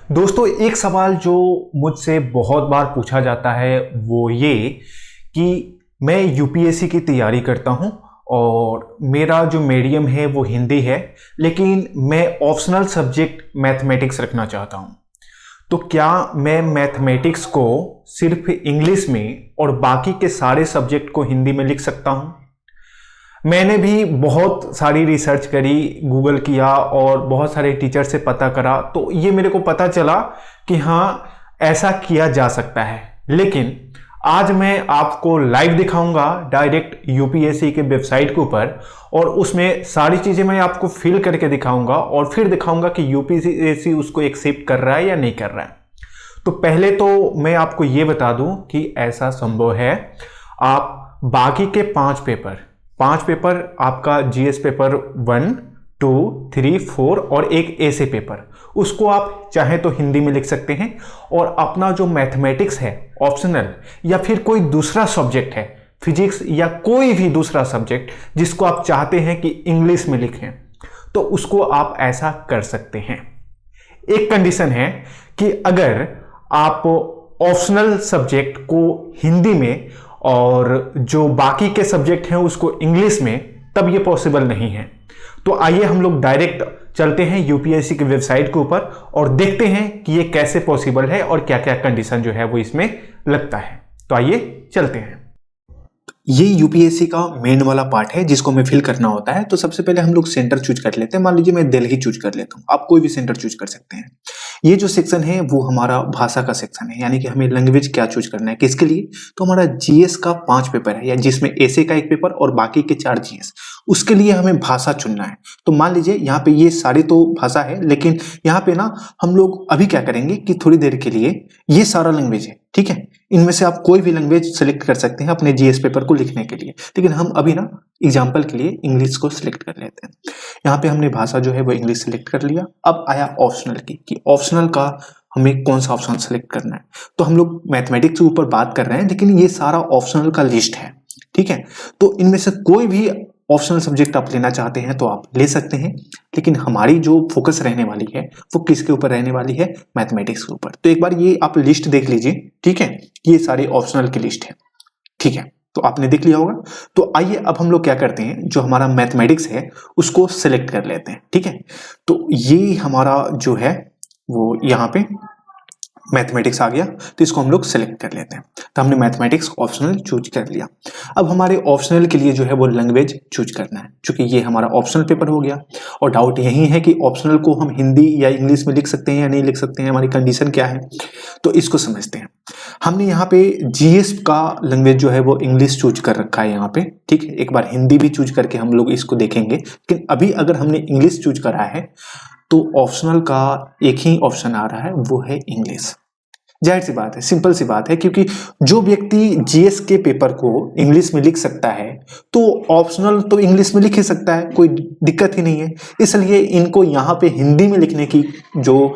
दोस्तों, एक सवाल जो मुझसे बहुत बार पूछा जाता है वो ये कि मैं यूपीएससी की तैयारी करता हूं और मेरा जो मीडियम है वो हिंदी है, लेकिन मैं ऑप्शनल सब्जेक्ट मैथमेटिक्स रखना चाहता हूं। तो क्या मैं मैथमेटिक्स को सिर्फ इंग्लिश में और बाकी के सारे सब्जेक्ट को हिंदी में लिख सकता हूं? मैंने भी बहुत सारी रिसर्च करी, गूगल किया और बहुत सारे टीचर से पता करा, तो ये मेरे को पता चला कि हाँ, ऐसा किया जा सकता है। लेकिन आज मैं आपको लाइव दिखाऊंगा डायरेक्ट यूपीएससी के वेबसाइट के ऊपर, और उसमें सारी चीज़ें मैं आपको फिल करके दिखाऊंगा और फिर दिखाऊंगा कि यूपीएससी उसको एक्सेप्ट कर रहा है या नहीं कर रहा है। तो पहले तो मैं आपको ये बता दूं कि ऐसा संभव है। आप बाकी के पांच पेपर आपका जीएस पेपर 1, 2, 3, 4 और एक ऐसे पेपर, उसको आप चाहे तो हिंदी में लिख सकते हैं। और अपना जो मैथमेटिक्स है ऑप्शनल, या फिर कोई दूसरा सब्जेक्ट है, फिजिक्स या कोई भी दूसरा सब्जेक्ट जिसको आप चाहते हैं कि इंग्लिश में लिखें, तो उसको आप ऐसा कर सकते हैं। एक कंडीशन है कि अगर आप ऑप्शनल सब्जेक्ट को हिंदी में और जो बाकी के सब्जेक्ट हैं उसको इंग्लिश में, तब ये पॉसिबल नहीं है। तो आइए हम लोग डायरेक्ट चलते हैं यूपीएससी की वेबसाइट के ऊपर और देखते हैं कि ये कैसे पॉसिबल है और क्या क्या कंडीशन जो है वो इसमें लगता है। तो आइए चलते हैं। ये यूपीएससी का मेन वाला पार्ट है जिसको हमें फिल करना होता है। तो सबसे पहले हम लोग सेंटर चूज कर लेते हैं। मान लीजिए मैं दिल्ली चूज कर लेता हूँ, आप कोई भी सेंटर चूज कर सकते हैं। ये जो सेक्शन है वो हमारा भाषा का सेक्शन है, यानी कि हमें लैंग्वेज क्या चूज करना है, किसके लिए। तो हमारा जीएस का 5 पेपर है, या जिसमें ऐसे का 1 पेपर और बाकी के 4 जीएस, उसके लिए हमें भाषा चुनना है। तो मान लीजिए यहाँ पे ये सारी तो भाषा है, लेकिन यहाँ पे ना हम लोग अभी क्या करेंगे कि थोड़ी देर के लिए ये सारा लैंग्वेज है, ठीक है। इनमें से आप कोई भी लैंग्वेज सेलेक्ट कर सकते हैं अपने जीएस पेपर को लिखने के लिए, लेकिन हम अभी ना एग्जाम्पल के लिए इंग्लिश को सिलेक्ट कर लेते हैं। यहाँ पे हमने भाषा जो है वो इंग्लिश सेलेक्ट कर लिया। अब आया ऑप्शनल की, कि ऑप्शनल का हमें कौन सा ऑप्शन सेलेक्ट करना है। तो हम लोग मैथमेटिक्स के ऊपर बात कर रहे हैं, लेकिन ये सारा ऑप्शनल का लिस्ट है, ठीक है। तो इनमें से कोई भी ऑप्शनल सब्जेक्ट आप लेना चाहते हैं तो आप ले सकते हैं, लेकिन हमारी जो फोकस रहने वाली है वो किसके ऊपर रहने वाली है, मैथमेटिक्स के ऊपर। तो एक बार ये आप लिस्ट देख लीजिए, ठीक है। ये सारी ऑप्शनल की लिस्ट है, ठीक है। तो आपने देख लिया होगा। तो आइए अब हम लोग क्या करते हैं, जो हमारा मैथमेटिक्स है उसको सिलेक्ट कर लेते हैं, ठीक है। तो ये हमारा जो है वो यहाँ पे मैथमेटिक्स आ गया, तो इसको हम लोग सेलेक्ट कर लेते हैं। तो हमने मैथमेटिक्स ऑप्शनल चूज कर लिया। अब हमारे ऑप्शनल के लिए जो है वो लैंग्वेज चूज करना है, क्योंकि ये हमारा ऑप्शनल पेपर हो गया। और डाउट यही है कि ऑप्शनल को हम हिंदी या इंग्लिश में लिख सकते हैं या नहीं लिख सकते हैं, हमारी कंडीशन क्या है। तो इसको समझते हैं। हमने यहाँ पे जीएस का लैंग्वेज जो है वो इंग्लिश चूज कर रखा है यहाँ पे, ठीक है। एक बार हिंदी भी चूज करके हम लोग इसको देखेंगे, लेकिन अभी अगर हमने इंग्लिश चूज करा है तो ऑप्शनल का एक ही ऑप्शन आ रहा है, वो है इंग्लिश। जाहिर सी बात है, सिंपल सी बात है, क्योंकि जो व्यक्ति जीएस के पेपर को इंग्लिश में लिख सकता है तो ऑप्शनल तो इंग्लिश में लिख ही सकता है, कोई दिक्कत ही नहीं है। इसलिए इनको यहाँ पे हिंदी में लिखने की जो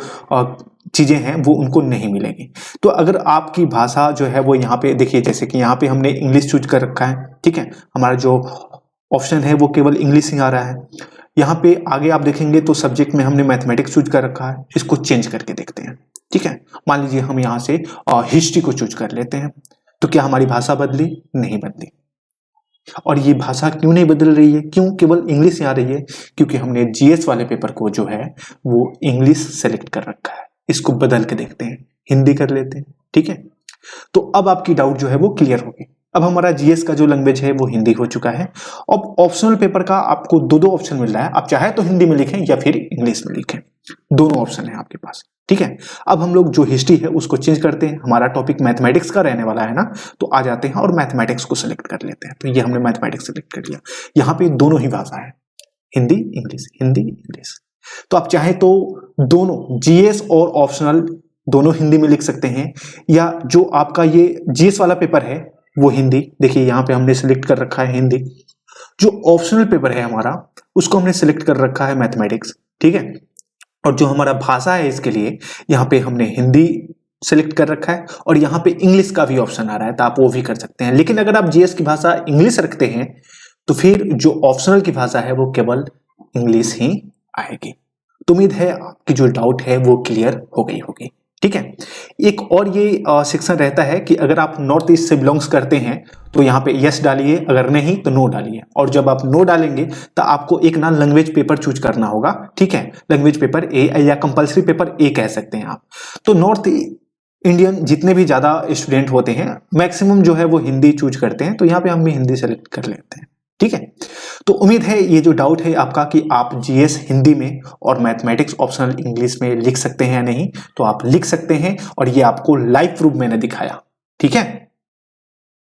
चीजें हैं वो उनको नहीं मिलेगी। तो अगर आपकी भाषा जो है वो यहाँ पे देखिए, जैसे कि यहाँ पे हमने इंग्लिश चूज कर रखा है, ठीक है। हमारा जो ऑप्शन है वो केवल इंग्लिश ही आ रहा है। यहाँ पे आगे आप देखेंगे तो सब्जेक्ट में हमने मैथमेटिक्स चूज कर रखा है। इसको चेंज करके देखते हैं, ठीक है। मान लीजिए हम यहाँ से हिस्ट्री को चूज कर लेते हैं। तो क्या हमारी भाषा बदली? नहीं बदली। और ये भाषा क्यों नहीं बदल रही है, क्यों केवल इंग्लिश आ रही है? क्योंकि हमने जीएस वाले पेपर को जो है वो इंग्लिश सेलेक्ट कर रखा है। इसको बदल के देखते हैं, हिंदी कर लेते हैं, ठीक है। तो अब आपकी डाउट जो है वो क्लियर होगी। अब हमारा जीएस का जो लैंग्वेज है वो हिंदी हो चुका है। अब ऑप्शनल पेपर का आपको दो ऑप्शन मिल रहा है, आप चाहे तो हिंदी में लिखें या फिर इंग्लिश में लिखें, दोनों ऑप्शन है आपके पास, ठीक है। अब हम लोग जो हिस्ट्री है उसको चेंज करते हैं, हमारा टॉपिक मैथमेटिक्स का रहने वाला है ना, तो आ जाते हैं और मैथमेटिक्स को सिलेक्ट कर लेते हैं। तो ये हमने मैथमेटिक्स सिलेक्ट कर लिया। यहाँ पे दोनों ही भाषा है, हिंदी इंग्लिश, हिंदी इंग्लिश। तो आप चाहे तो दोनों जीएस और ऑप्शनल दोनों हिंदी में लिख सकते हैं, या जो आपका ये जीएस वाला पेपर है वो हिंदी, देखिए यहाँ पे हमने सिलेक्ट कर रखा है हिंदी। जो ऑप्शनल पेपर है हमारा उसको हमने सिलेक्ट कर रखा है मैथमेटिक्स, ठीक है। और जो हमारा भाषा है इसके लिए यहाँ पे हमने हिंदी सिलेक्ट कर रखा है, और यहाँ पे इंग्लिश का भी ऑप्शन आ रहा है, तो आप वो भी कर सकते हैं। लेकिन अगर आप जीएस की भाषा इंग्लिश रखते हैं तो फिर जो ऑप्शनल की भाषा है वो केवल इंग्लिश ही आएगी। तो उम्मीद है आपकी जो डाउट है वो क्लियर हो गई होगी। ठीक है, एक और ये सेक्शन रहता है कि अगर आप नॉर्थ ईस्ट से बिलोंग्स करते हैं तो यहाँ पे यस डालिए, अगर नहीं तो नो डालिए। और जब आप नो डालेंगे तो आपको एक ना लैंग्वेज पेपर चूज करना होगा। ठीक है, लैंग्वेज पेपर ए या कंपलसरी पेपर ए कह सकते हैं आप। तो नॉर्थ इंडियन जितने भी ज्यादा स्टूडेंट होते हैं मैक्सिमम जो है वो हिंदी चूज करते हैं, तो यहाँ पे हम भी हिंदी सेलेक्ट कर लेते हैं। ठीक है, तो उम्मीद है ये जो डाउट है आपका कि आप जीएस हिंदी में और मैथमेटिक्स ऑप्शनल इंग्लिश में लिख सकते हैं या नहीं, तो आप लिख सकते हैं और ये आपको लाइव प्रूफ मैंने दिखाया। ठीक है।